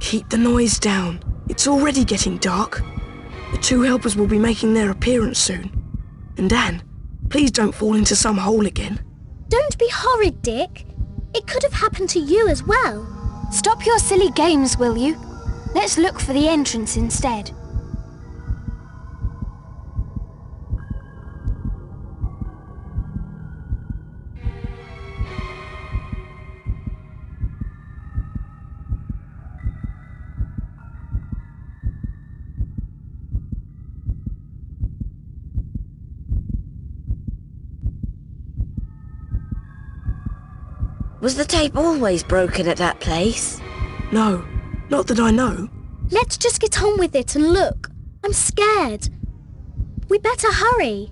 Keep the noise down. It's already getting dark. The two helpers will be making their appearance soon. And Anne, please don't fall into some hole again. Don't be horrid, Dick. It could have happened to you as well. Stop your silly games, will you? Let's look for the entrance instead. Was the tape always broken at that place? No, not that I know. Let's just get on with it and look. I'm scared. We better hurry.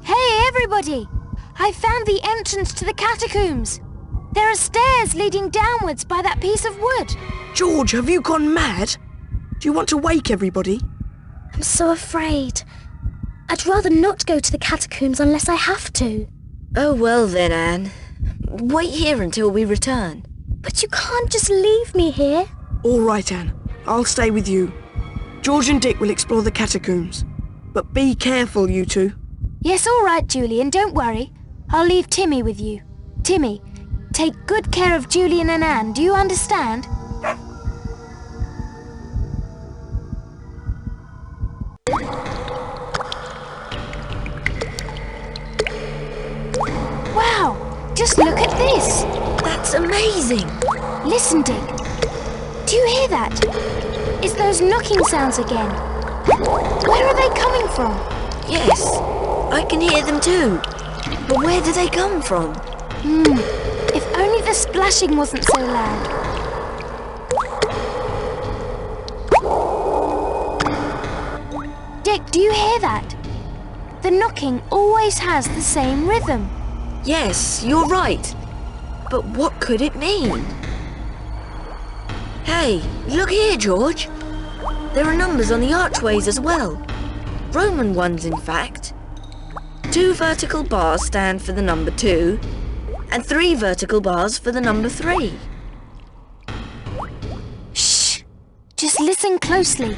Hey, everybody! I found the entrance to the catacombs. There are stairs leading downwards by that piece of wood. George, have you gone mad? Do you want to wake everybody? I'm so afraid. I'd rather not go to the catacombs unless I have to. Oh well then, Anne. Wait here until we return. But you can't just leave me here. All right, Anne. I'll stay with you. George and Dick will explore the catacombs. But be careful, you two. Yes, all right, Julian, don't worry. I'll leave Timmy with you. Timmy, take good care of Julian and Anne, do you understand? Wow, just look at this. That's amazing. Listen, Dick. Do you hear that? It's those knocking sounds again. Where are they coming from? Yes, I can hear them too. But where do they come from? If only the splashing wasn't so loud. Dick, do you hear that? The knocking always has the same rhythm. Yes, you're right. But what could it mean? Hey, look here, George. There are numbers on the archways as well. Roman ones, in fact. 2 vertical bars stand for the number 2, and 3 vertical bars for the number 3. Shh! Just listen closely.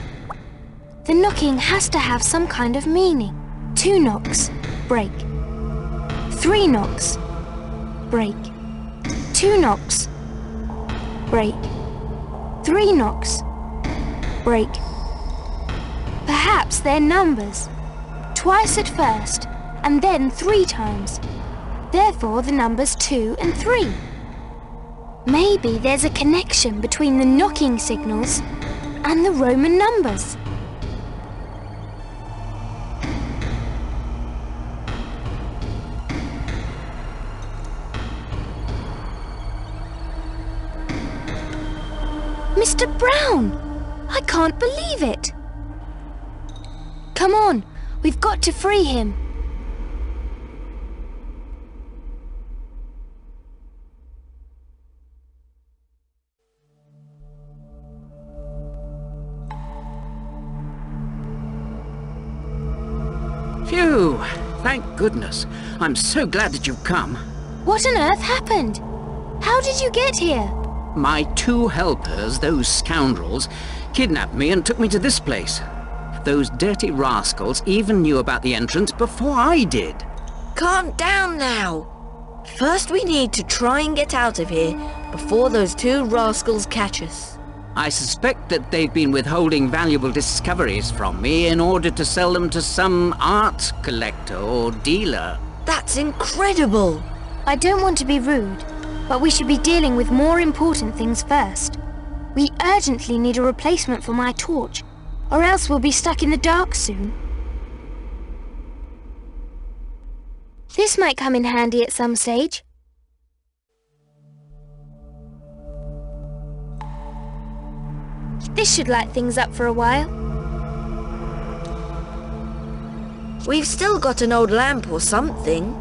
The knocking has to have some kind of meaning. 2 knocks, break. 3 knocks, break. 2 knocks, break. 3 knocks, break. Perhaps they're numbers. Twice at first, and then 3 times. Therefore, the numbers 2 and 3. Maybe there's a connection between the knocking signals and the Roman numbers. Mr. Brown! I can't believe it! Come on, we've got to free him. Phew! Thank goodness. I'm so glad that you've come. What on earth happened? How did you get here? My 2 helpers, those scoundrels, kidnapped me and took me to this place. Those dirty rascals even knew about the entrance before I did. Calm down now. First we need to try and get out of here before those 2 rascals catch us. I suspect that they've been withholding valuable discoveries from me in order to sell them to some art collector or dealer. That's incredible! I don't want to be rude, but we should be dealing with more important things first. We urgently need a replacement for my torch, or else we'll be stuck in the dark soon. This might come in handy at some stage. This should light things up for a while. We've still got an old lamp or something.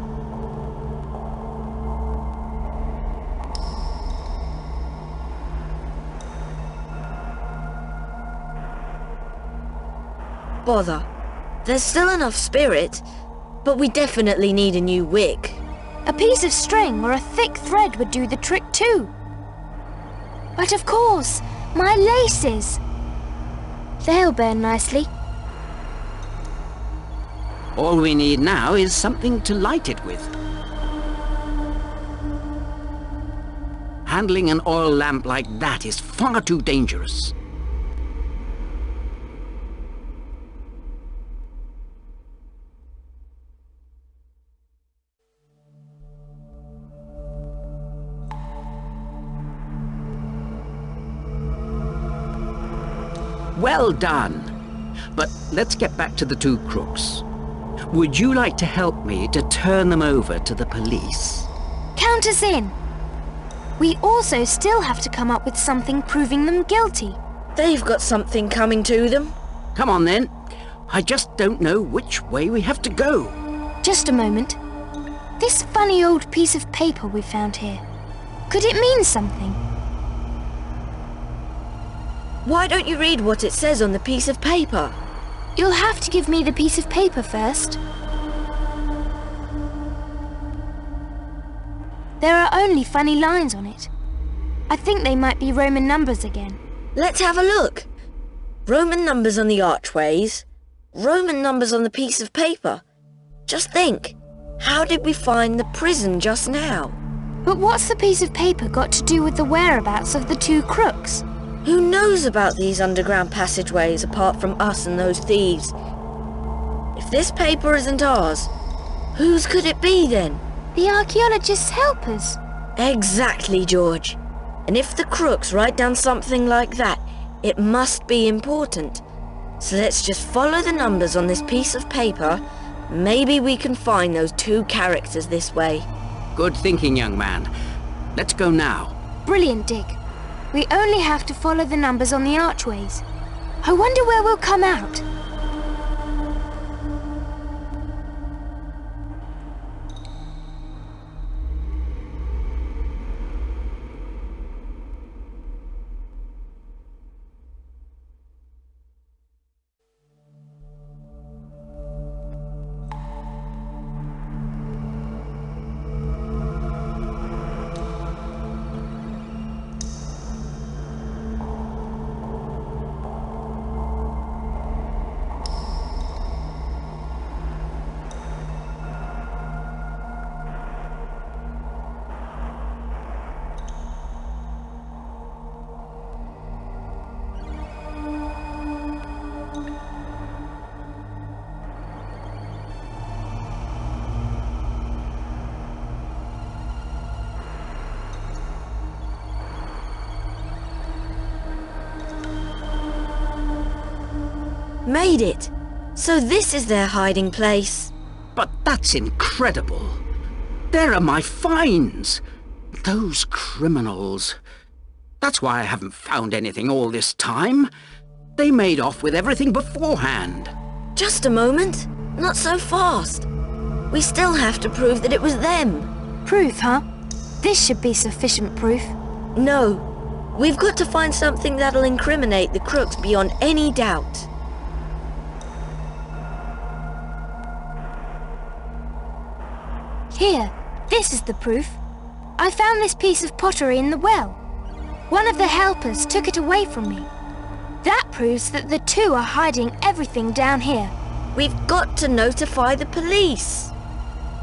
Bother. There's still enough spirit, but we definitely need a new wick. A piece of string or a thick thread would do the trick too. But of course, my laces. They'll burn nicely. All we need now is something to light it with. Handling an oil lamp like that is far too dangerous. Well done. But let's get back to the two crooks. Would you like to help me to turn them over to the police? Count us in. We also still have to come up with something proving them guilty. They've got something coming to them. Come on then. I just don't know which way we have to go. Just a moment. This funny old piece of paper we found here. Could it mean something? Why don't you read what it says on the piece of paper? You'll have to give me the piece of paper first. There are only funny lines on it. I think they might be Roman numbers again. Let's have a look. Roman numbers on the archways. Roman numbers on the piece of paper. Just think, how did we find the prison just now? But what's the piece of paper got to do with the whereabouts of the two crooks? Who knows about these underground passageways apart from us and those thieves? If this paper isn't ours, whose could it be then? The archaeologists' helpers. Exactly, George. And if the crooks write down something like that, it must be important. So let's just follow the numbers on this piece of paper. Maybe we can find those two characters this way. Good thinking, young man. Let's go now. Brilliant, Dick. We only have to follow the numbers on the archways. I wonder where we'll come out. Made it! So this is their hiding place. But that's incredible. There are my finds. Those criminals. That's why I haven't found anything all this time. They made off with everything beforehand. Just a moment. Not so fast. We still have to prove that it was them. Proof, huh? This should be sufficient proof. No. We've got to find something that'll incriminate the crooks beyond any doubt. Here, this is the proof. I found this piece of pottery in the well. One of the helpers took it away from me. That proves that the two are hiding everything down here. We've got to notify the police.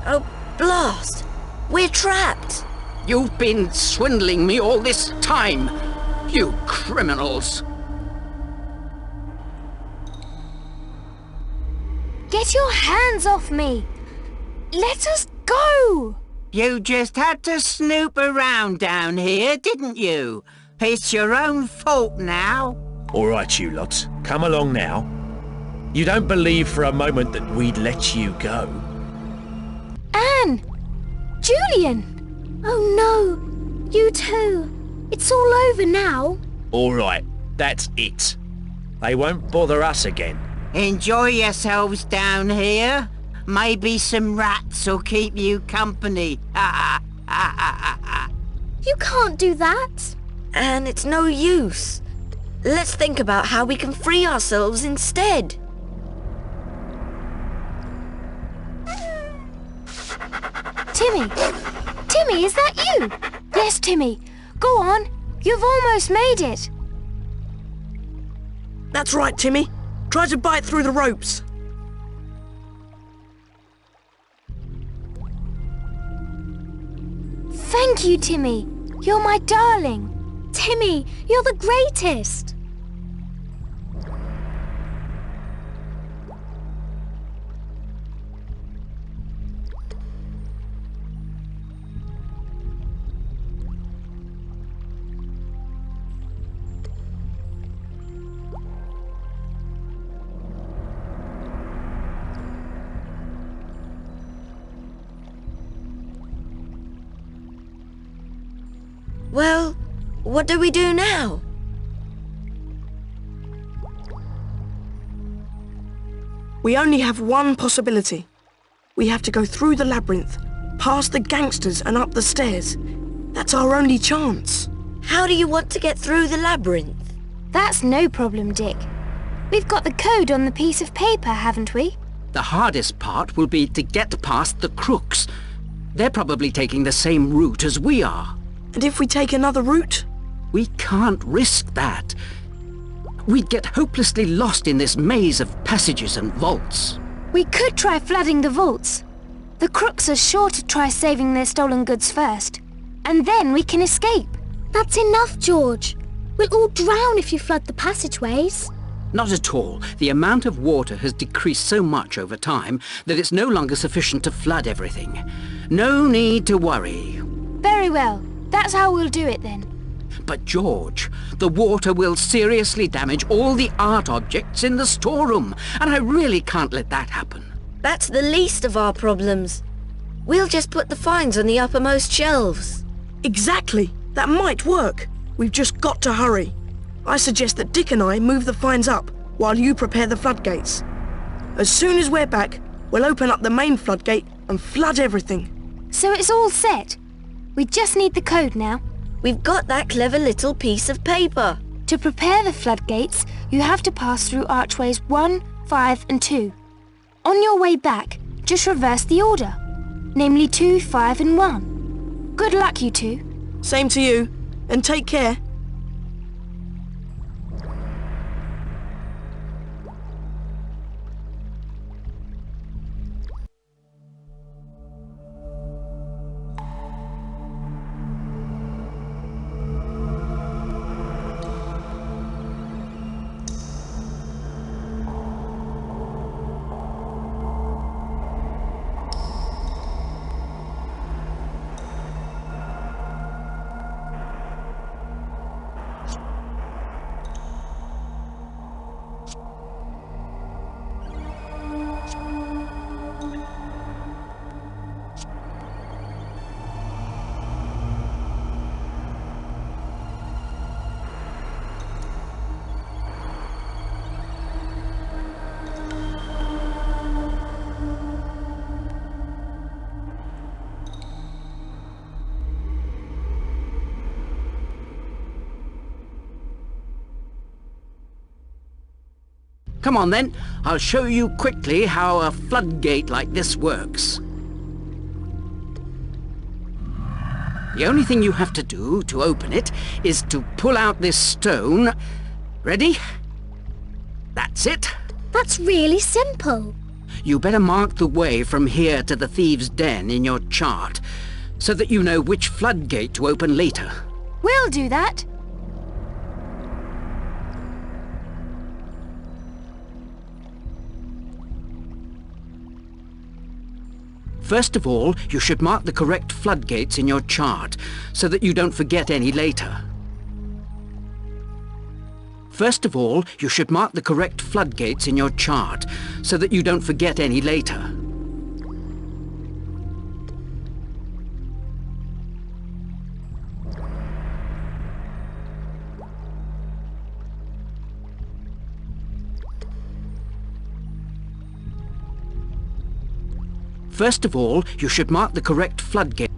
Oh, blast! We're trapped. You've been swindling me all this time. You criminals. Get your hands off me! Let us go! You just had to snoop around down here, didn't you? It's your own fault now. All right, you lot, come along now. You don't believe for a moment that we'd let you go? Anne! Julian! Oh no! You too! It's all over now. All right, that's it. They won't bother us again. Enjoy yourselves down here. Maybe some rats will keep you company. You can't do that. And it's no use. Let's think about how we can free ourselves instead. Tim Timmy! Timmy, is that you? Yes, Timmy. Go on. You've almost made it. That's right, Timmy. Try to bite through the ropes. Thank you, Timmy. You're my darling. Timmy, you're the greatest. Well, what do we do now? We only have one possibility. We have to go through the labyrinth, past the gangsters and up the stairs. That's our only chance. How do you want to get through the labyrinth? That's no problem, Dick. We've got the code on the piece of paper, haven't we? The hardest part will be to get past the crooks. They're probably taking the same route as we are. And if we take another route? We can't risk that. We'd get hopelessly lost in this maze of passages and vaults. We could try flooding the vaults. The crooks are sure to try saving their stolen goods first. And then we can escape. That's enough, George. We'll all drown if you flood the passageways. Not at all. The amount of water has decreased so much over time that it's no longer sufficient to flood everything. No need to worry. Very well. That's how we'll do it then. But George, the water will seriously damage all the art objects in the storeroom, and I really can't let that happen. That's the least of our problems. We'll just put the finds on the uppermost shelves. Exactly. That might work. We've just got to hurry. I suggest that Dick and I move the finds up while you prepare the floodgates. As soon as we're back, we'll open up the main floodgate and flood everything. So it's all set. We just need the code now. We've got that clever little piece of paper. To prepare the floodgates, you have to pass through archways 1, 5 and 2. On your way back, just reverse the order. Namely 2, 5 and 1. Good luck, you two. Same to you, and take care. Come on then, I'll show you quickly how a floodgate like this works. The only thing you have to do to open it is to pull out this stone. Ready? That's it. That's really simple. You better mark the way from here to the thieves' den in your chart, so that you know which floodgate to open later. We'll do that. First of all, you should mark the correct floodgates in your chart, so that you don't forget any later. First of all, you should mark the correct floodgates in your chart, so that you don't forget any later. First of all, you should mark the correct floodgate.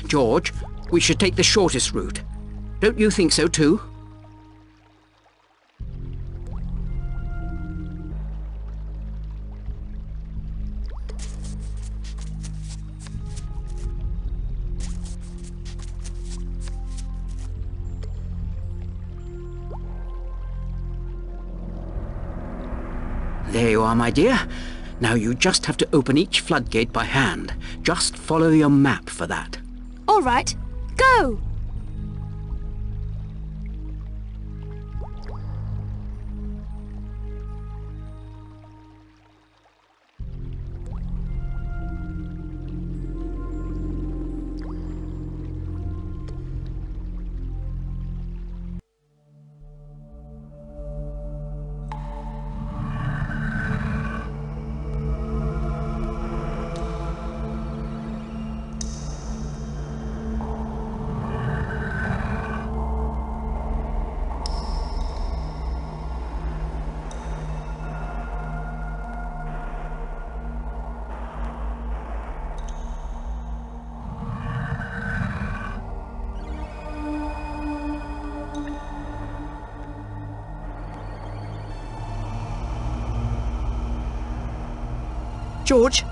George, we should take the shortest route. Don't you think so too? There you are, my dear. Now you just have to open each floodgate by hand. Just follow your map for that. All right, go! George,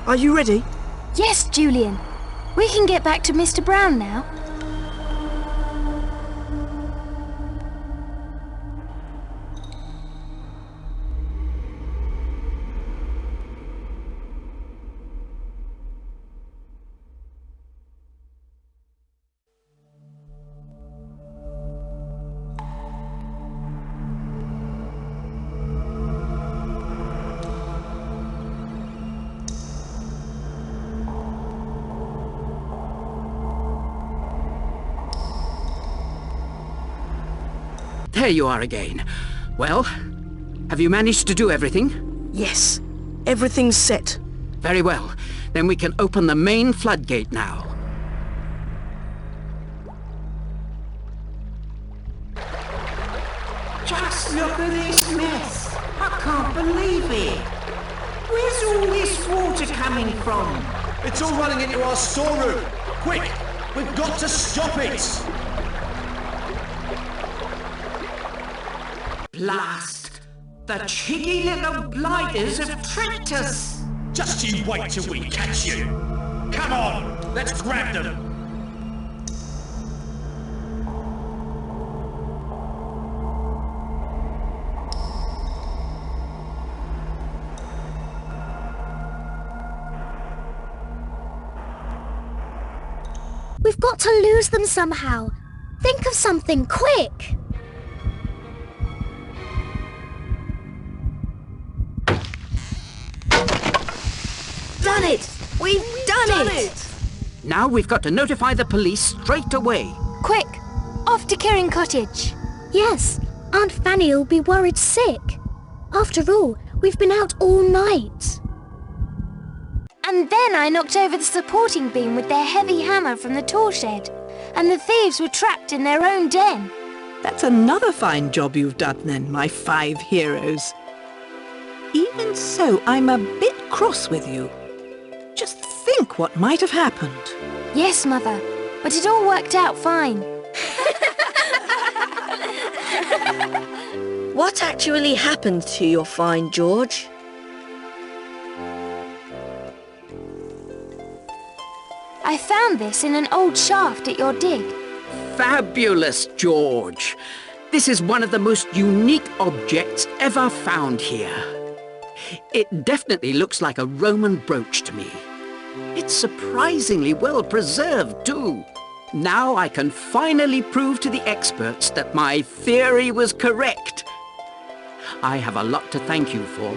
are you ready? Yes, Julian. We can get back to Mr. Brown now. There you are again. Well, have you managed to do everything? Yes. Everything's set. Very well. Then we can open the main floodgate now. Just look at this mess. I can't believe it. Where's all this water coming from? It's all running into our storeroom. Quick! We've got to stop it! Blast! The cheeky little blighters have tricked us! Just you wait till we catch you! Come on! Let's grab them! We've got to lose them somehow. Think of something, quick! Done it! We've done it! Now we've got to notify the police straight away. Quick, off to Kirin Cottage. Yes, Aunt Fanny will be worried sick. After all, we've been out all night. And then I knocked over the supporting beam with their heavy hammer from the tool shed, and the thieves were trapped in their own den. That's another fine job you've done then, my 5 heroes. Even so, I'm a bit cross with you. Just think what might have happened. Yes, Mother, but it all worked out fine. What actually happened to your find, George? I found this in an old shaft at your dig. Fabulous, George. This is one of the most unique objects ever found here. It definitely looks like a Roman brooch to me. It's surprisingly well preserved, too. Now I can finally prove to the experts that my theory was correct. I have a lot to thank you for,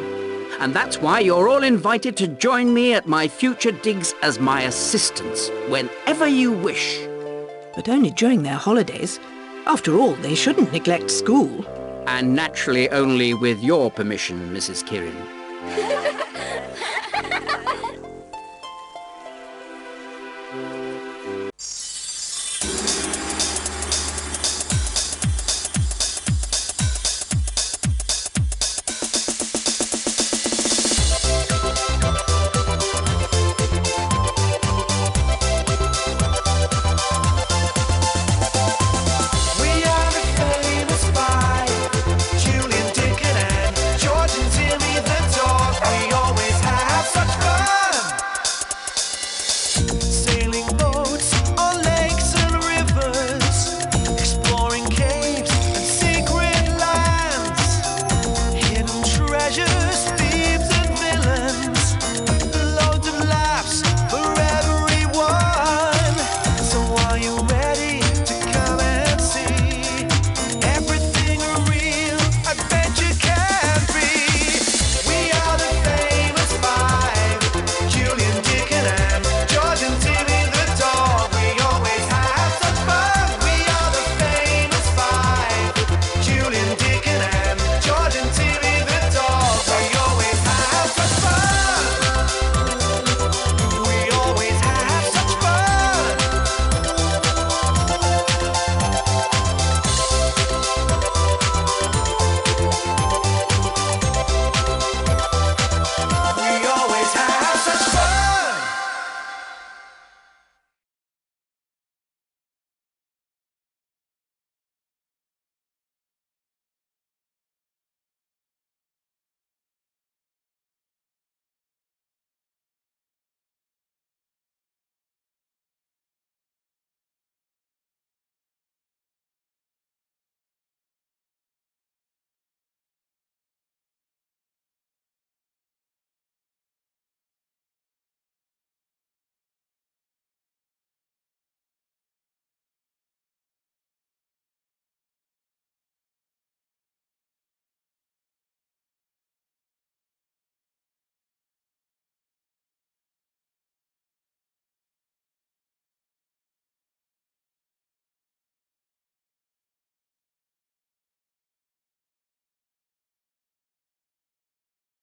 and that's why you're all invited to join me at my future digs as my assistants, whenever you wish. But only during their holidays. After all, they shouldn't neglect school. And naturally only with your permission, Mrs. Kirin.